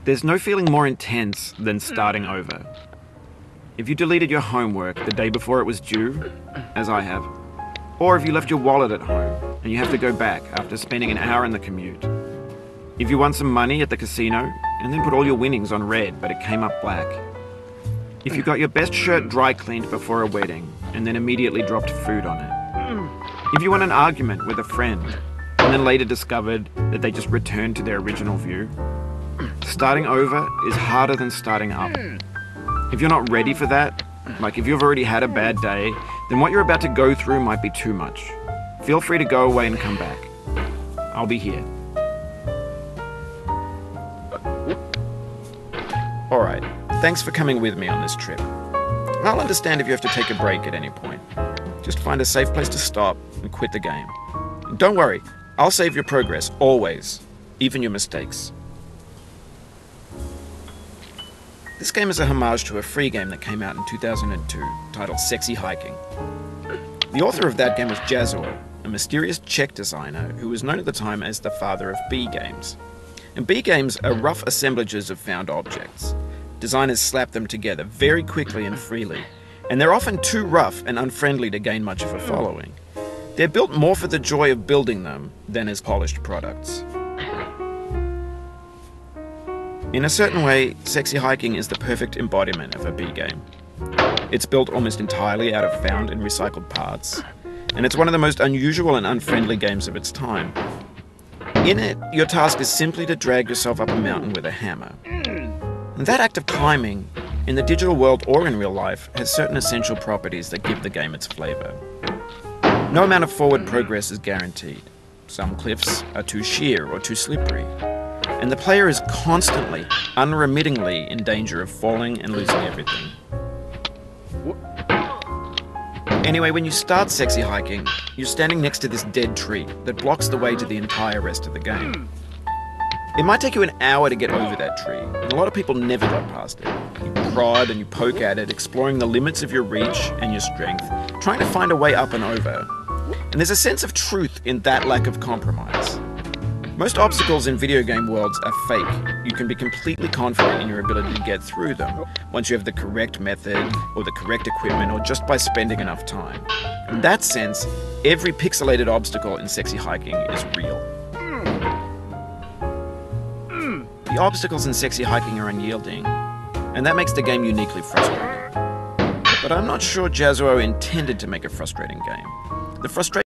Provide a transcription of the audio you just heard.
There's no feeling more intense than starting over. If you deleted your homework the day before it was due, as I have, or if you left your wallet at home and you have to go back after spending an hour in the commute. If you won some money at the casino and then put all your winnings on red but it came up black. If you got your best shirt dry cleaned before a wedding and then immediately dropped food on it. If you won an argument with a friend and then later discovered that they just returned to their original view. Starting over is harder than starting up. If you're not ready for that, like if you've already had a bad day, then what you're about to go through might be too much. Feel free to go away and come back. I'll be here. Alright, thanks for coming with me on this trip. I'll understand if you have to take a break at any point. Just find a safe place to stop and quit the game. And don't worry, I'll save your progress, always, even your mistakes. This game is a homage to a free game that came out in 2002, titled Sexy Hiking. The author of that game was Jazzuo, a mysterious Czech designer who was known at the time as the father of B games. And B games are rough assemblages of found objects. Designers slap them together very quickly and freely, and they're often too rough and unfriendly to gain much of a following. They're built more for the joy of building them than as polished products. In a certain way, Sexy Hiking is the perfect embodiment of a B game. It's built almost entirely out of found and recycled parts, and it's one of the most unusual and unfriendly games of its time. In it, your task is simply to drag yourself up a mountain with a hammer. And that act of climbing, in the digital world or in real life, has certain essential properties that give the game its flavor. No amount of forward progress is guaranteed. Some cliffs are too sheer or too slippery. And the player is constantly, unremittingly in danger of falling and losing everything. Anyway, when you start Sexy Hiking, you're standing next to this dead tree that blocks the way to the entire rest of the game. It might take you an hour to get over that tree, and a lot of people never got past it. You prod and you poke at it, exploring the limits of your reach and your strength, trying to find a way up and over. And there's a sense of truth in that lack of compromise. Most obstacles in video game worlds are fake. You can be completely confident in your ability to get through them once you have the correct method or the correct equipment or just by spending enough time. In that sense, every pixelated obstacle in Sexy Hiking is real. The obstacles in Sexy Hiking are unyielding, and that makes the game uniquely frustrating. But I'm not sure Jazzuo intended to make a frustrating game. The frustration